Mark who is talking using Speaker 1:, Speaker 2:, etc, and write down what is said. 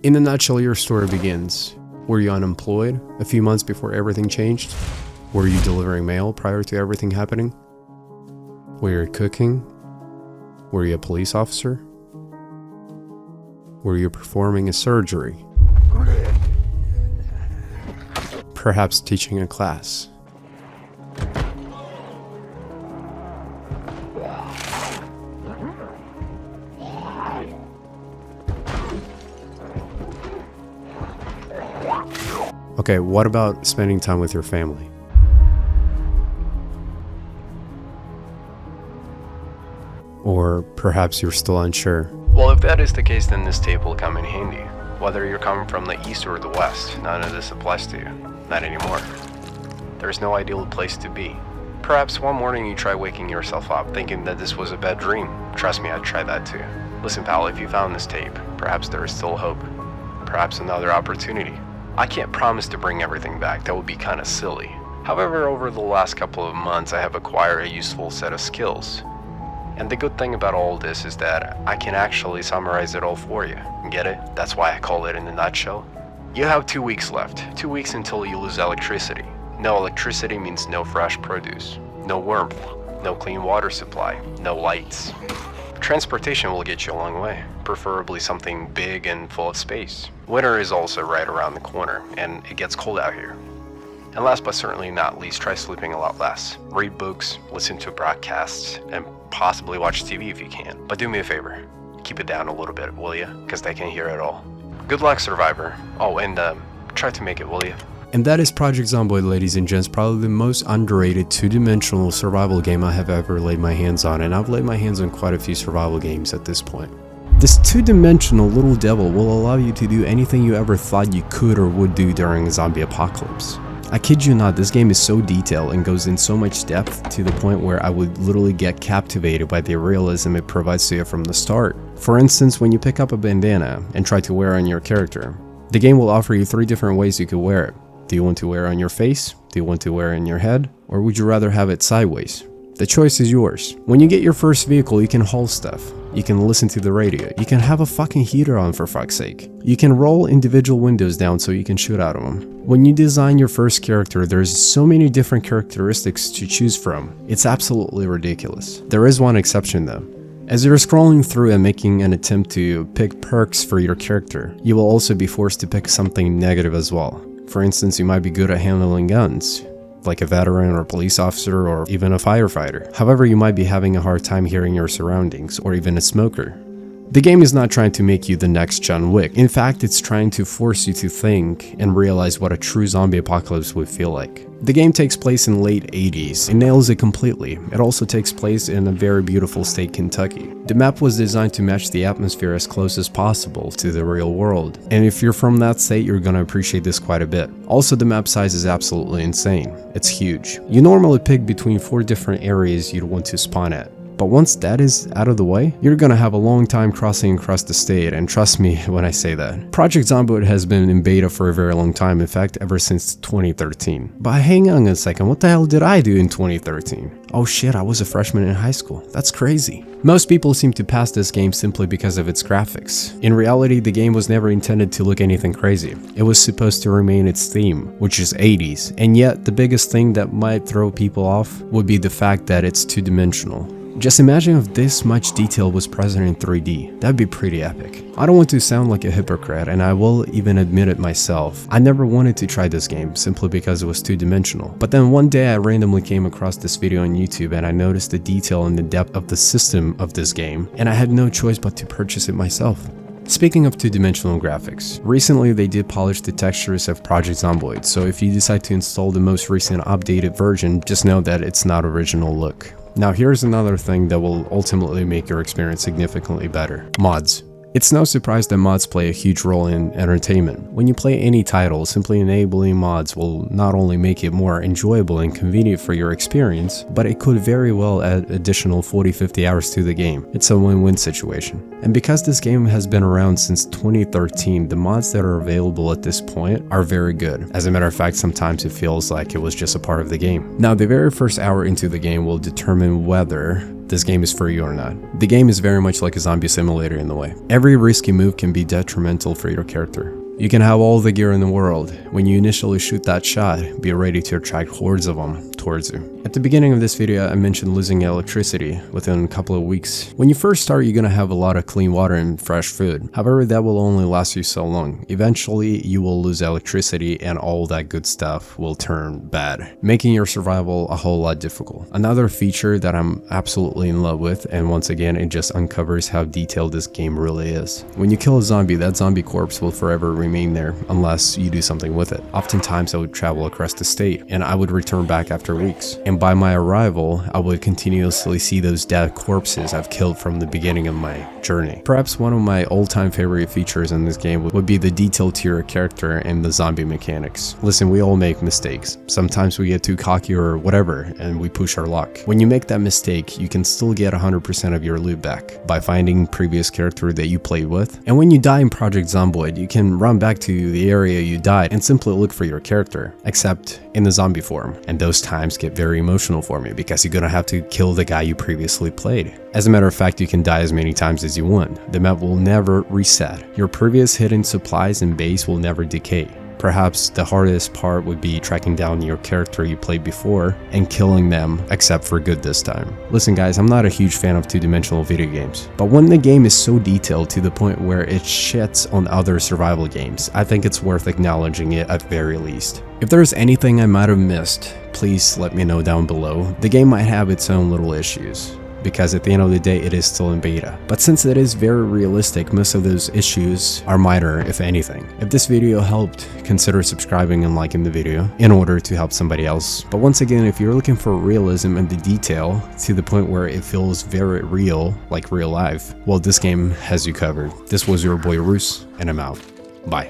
Speaker 1: In a nutshell, your story begins. Were you unemployed a few months before everything changed? Were you delivering mail prior to everything happening? Were you cooking? Were you a police officer? Were you performing a surgery? Perhaps teaching a class. Okay, what about spending time with your family? Or perhaps you're still unsure.
Speaker 2: Well, if that is the case, then this tape will come in handy. Whether you're coming from the east or the west, none of this applies to you. Not anymore. There's no ideal place to be. Perhaps one morning you try waking yourself up thinking that this was a bad dream. Trust me, I'd try that too. Listen, pal, if you found this tape, perhaps there is still hope. Perhaps another opportunity. I can't promise to bring everything back, that would be kinda silly. However, over the last couple of months, I have acquired a useful set of skills. And the good thing about all this is that I can actually summarize it all for you. Get it? That's why I call it in a nutshell. You have 2 weeks left. 2 weeks until you lose electricity. No electricity means no fresh produce, no warmth, no clean water supply, no lights. Transportation will get you a long way, preferably something big and full of space. Winter is also right around the corner, and it gets cold out here. And last but certainly not least, try sleeping a lot less. Read books, listen to broadcasts, and possibly watch TV if you can. But do me a favor, keep it down a little bit, will you? Because they can't hear it all. Good luck, survivor. Oh, and try to make it, will you?
Speaker 1: And that is Project Zomboid, ladies and gents, probably the most underrated two-dimensional survival game I have ever laid my hands on, and I've laid my hands on quite a few survival games at this point. This two-dimensional little devil will allow you to do anything you ever thought you could or would do during a zombie apocalypse. I kid you not, this game is so detailed and goes in so much depth to the point where I would literally get captivated by the realism it provides to you from the start. For instance, when you pick up a bandana and try to wear it on your character, the game will offer you 3 different ways you could wear it. Do you want to wear it on your face? Do you want to wear it on your head? Or would you rather have it sideways? The choice is yours. When you get your first vehicle, you can haul stuff. You can listen to the radio. You can have a fucking heater on, for fuck's sake. You can roll individual windows down so you can shoot out of them. When you design your first character, there's so many different characteristics to choose from. It's absolutely ridiculous. There is one exception though. As you're scrolling through and making an attempt to pick perks for your character, you will also be forced to pick something negative as well. For instance, you might be good at handling guns, like a veteran or police officer or even a firefighter. However, you might be having a hard time hearing your surroundings or even a smoker. The game is not trying to make you the next John Wick. In fact, it's trying to force you to think and realize what a true zombie apocalypse would feel like. The game takes place in late 80s. It nails it completely. It also takes place in a very beautiful state, Kentucky. The map was designed to match the atmosphere as close as possible to the real world. And if you're from that state, you're gonna appreciate this quite a bit. Also, the map size is absolutely insane. It's huge. You normally pick between 4 different areas you'd want to spawn at. But once that is out of the way, you're gonna have a long time crossing across the state, and trust me when I say that. Project Zomboid has been in beta for a very long time, in fact ever since 2013. But hang on a second, what the hell did I do in 2013? Oh shit, I was a freshman in high school. That's crazy. Most people seem to pass this game simply because of its graphics. In reality, the game was never intended to look anything crazy. It was supposed to remain its theme, which is 80s, and yet the biggest thing that might throw people off would be the fact that it's two-dimensional. Just imagine if this much detail was present in 3D. That'd be pretty epic. I don't want to sound like a hypocrite, and I will even admit it myself. I never wanted to try this game simply because it was two-dimensional. But then one day I randomly came across this video on YouTube and I noticed the detail and the depth of the system of this game, and I had no choice but to purchase it myself. Speaking of two-dimensional graphics, recently they did polish the textures of Project Zomboid, so if you decide to install the most recent updated version, just know that it's not original look. Now here's another thing that will ultimately make your experience significantly better. Mods. It's no surprise that mods play a huge role in entertainment. When you play any title, simply enabling mods will not only make it more enjoyable and convenient for your experience, but it could very well add additional 40-50 hours to the game. It's a win-win situation. And because this game has been around since 2013, the mods that are available at this point are very good. As a matter of fact, sometimes it feels like it was just a part of the game. Now, the very first hour into the game will determine whether this game is for you or not. The game is very much like a zombie simulator in the way. Every risky move can be detrimental for your character. You can have all the gear in the world. When you initially shoot that shot, be ready to attract hordes of them towards you. At the beginning of this video, I mentioned losing electricity within a couple of weeks. When you first start, you're gonna have a lot of clean water and fresh food. However, that will only last you so long. Eventually, you will lose electricity and all that good stuff will turn bad, making your survival a whole lot difficult. Another feature that I'm absolutely in love with, and once again, it just uncovers how detailed this game really is. When you kill a zombie, that zombie corpse will forever remain there unless you do something with it. Oftentimes, I would travel across the state and I would return back after weeks. And by my arrival, I would continuously see those dead corpses I've killed from the beginning of my journey. Perhaps one of my all-time favorite features in this game would be the detail to your character and the zombie mechanics. Listen, we all make mistakes. Sometimes we get too cocky or whatever and we push our luck. When you make that mistake, you can still get 100% of your loot back by finding previous character that you played with. And when you die in Project Zomboid, you can run back to the area you died and simply look for your character, except in the zombie form. And those times get very emotional for me because you're gonna have to kill the guy you previously played. As a matter of fact, you can die as many times as you want. The map will never reset. Your previous hidden supplies and base will never decay. Perhaps the hardest part would be tracking down your character you played before and killing them, except for good this time. Listen guys, I'm not a huge fan of two-dimensional video games, but when the game is so detailed to the point where it shits on other survival games, I think it's worth acknowledging it at very least. If there's anything I might have missed, please let me know down below. The game might have its own little issues, because at the end of the day, it is still in beta. But since it is very realistic, most of those issues are minor, if anything. If this video helped, consider subscribing and liking the video in order to help somebody else. But once again, if you're looking for realism and the detail to the point where it feels very real, like real life, well, this game has you covered. This was your boy Roos, and I'm out. Bye.